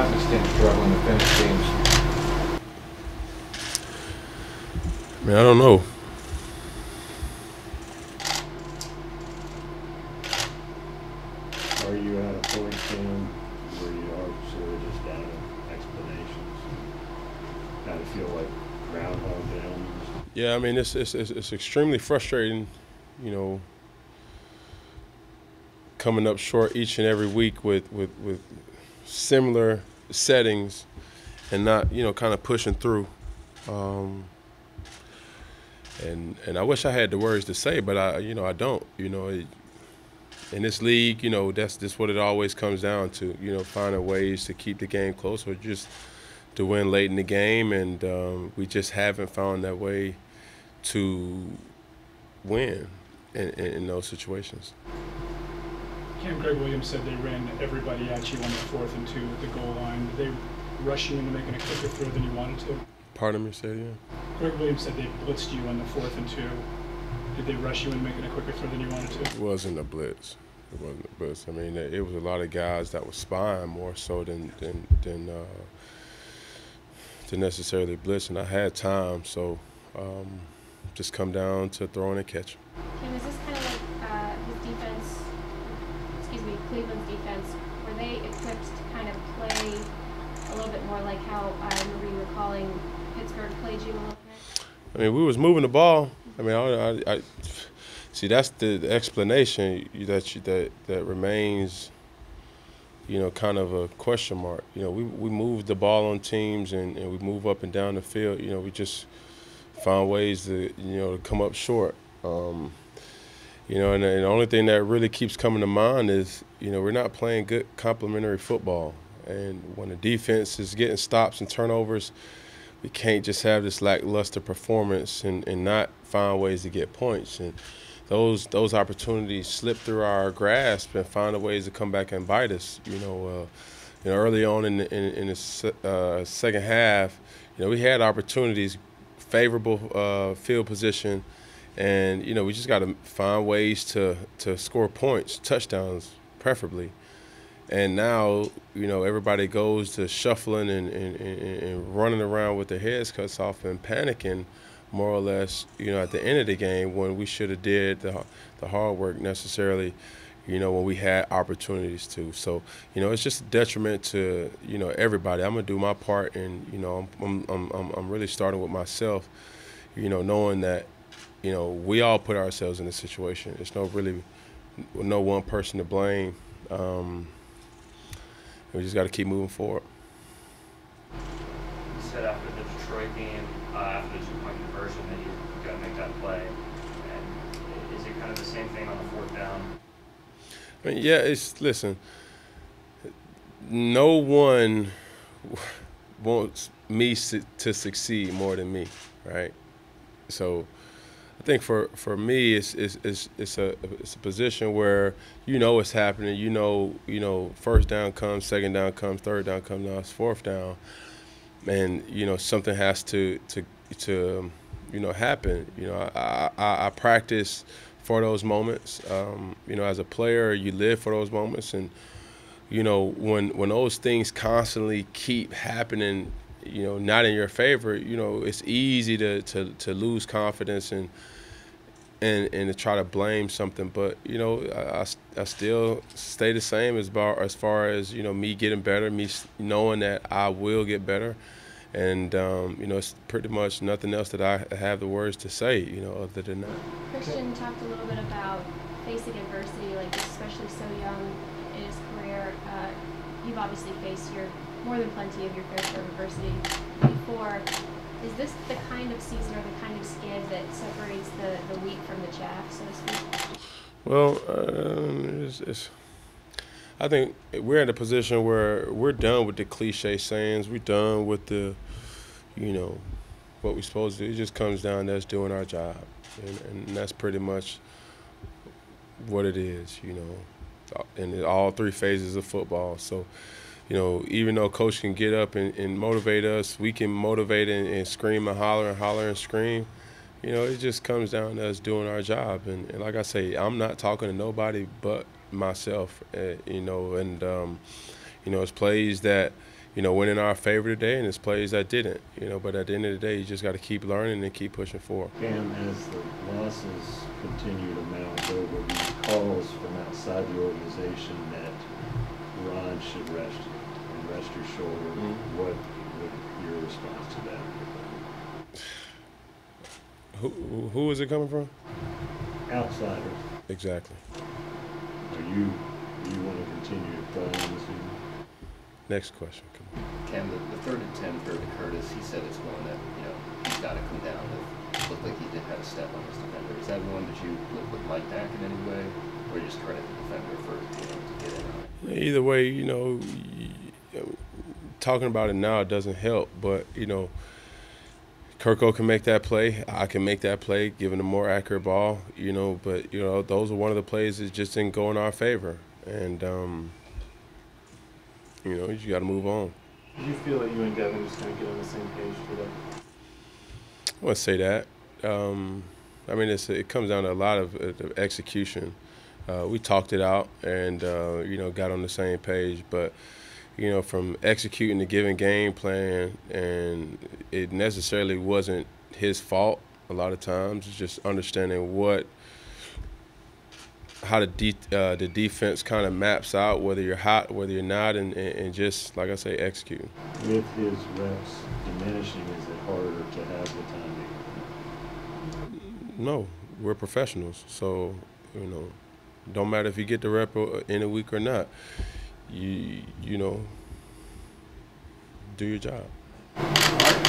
not this team struggling to finish games? I mean, I don't know. Are you at a point, Sam, where you are sort of just out of explanations? Kind of feel like Groundhog Day almost? Yeah, I mean, it's extremely frustrating, you know, coming up short each and every week with similar settings and not, you know, kind of pushing through. And I wish I had the words to say, but I don't. You know, in this league, you know, that's just what it always comes down to. You know, finding ways to keep the game close or just to win late in the game, and we just haven't found that way to win in those situations. Greg Williams said they ran everybody at you on the 4th and 2 at the goal line. Did they rush you into making a quicker throw than you wanted to? Pardon me, say it again? Greg Williams said they blitzed you on the 4th and 2. Did they rush you into making a quicker throw than you wanted to? It wasn't a blitz. It wasn't a blitz. I mean, it was a lot of guys that were spying more so than necessarily blitz, and I had time, so just come down to throwing and catching. Kim, is this kind of like his defense, Cleveland's defense, were they equipped to kind of play a little bit more like how I remember you were calling Pittsburgh played you a little bit? I mean, we was moving the ball. I mean, I see that's the explanation that remains, you know, kind of a question mark. You know, we move the ball on teams and we move up and down the field. You know, we just found ways to, you know, to come up short. You know, and the only thing that really keeps coming to mind is, you know, we're not playing good complementary football. And when the defense is getting stops and turnovers, we can't just have this lackluster performance and not find ways to get points. And those opportunities slip through our grasp and find ways to come back and bite us. You know, early on in the second half, you know, we had opportunities, favorable field position, and you know, we just got to find ways to score points, touchdowns preferably. And now, you know, everybody goes to shuffling and running around with their heads cut off and panicking, more or less, you know, at the end of the game when we should have did the hard work necessarily, you know, when we had opportunities to. So, you know, it's just a detriment to, you know, everybody. I'm gonna do my part, and you know, I'm really starting with myself, you know, knowing that, you know, we all put ourselves in this situation. There's no one person to blame. We just got to keep moving forward. You said after the Detroit game, after the two-point conversion, that you got to make that play. And is it kind of the same thing on the 4th down? I mean, yeah, listen, no one wants me to succeed more than me, right? So I think for me, it's a position where you know what's happening. You know, first down comes, second down comes, third down comes, now it's 4th down, and you know something has to you know happen. You know, I practice for those moments. You know, as a player, you live for those moments, and you know when those things constantly keep happening, you know, not in your favor, you know, it's easy to lose confidence and to try to blame something. But, you know, I still stay the same as far as, you know, me getting better, me knowing that I will get better. And, you know, it's pretty much nothing else that I have the words to say, you know, other than that. Christian talked a little bit about facing adversity, like especially so young in his career. You've obviously faced more than plenty of your fair share of adversity before. Is this the kind of season or the kind of skid that separates the wheat from the chaff, so to speak? Well, I think we're in a position where we're done with the cliche sayings. We're done with the, you know, what we're supposed to do. It just comes down to us doing our job, and that's pretty much what it is, you know, in all 3 phases of football. So, you know, even though coach can get up and motivate us, we can motivate and scream and holler and scream. You know, it just comes down to us doing our job. And like I say, I'm not talking to nobody but myself, you know, and, you know, it's plays that, went in our favor today, and there's plays that didn't. But at the end of the day, you just got to keep learning and keep pushing forward. And as the losses continue to mount, there will be calls from outside the organization that Ron should rest your shoulder. Mm-hmm. What would your response to that be? Who is it coming from? Outsiders. Exactly. Do you want to continue to play in this season? Next question. Come on. Cam, the 3rd and 10 throw to Curtis, he said it's one that, he's got to come down. It looked like he did have a step on his defender. Is that one that you would like back in any way, or you just credit the defender for to get in on it? Either way, talking about it now doesn't help, but, Kirko can make that play. I can make that play, giving a more accurate ball, but, those are one of the plays that just didn't go in our favor. And, you got to move on. Did you feel that you and Devin just kind of get on the same page today? I wouldn't say that. It comes down to a lot of execution. We talked it out and, got on the same page. But, from executing the given game plan, and it necessarily wasn't his fault a lot of times. It's just understanding how the defense kind of maps out, whether you're hot, whether you're not, and just, like I say, executing. With his reps diminishing, is it harder to have the time to? No, we're professionals, so don't matter if you get the rep in a week or not. You do your job. All right.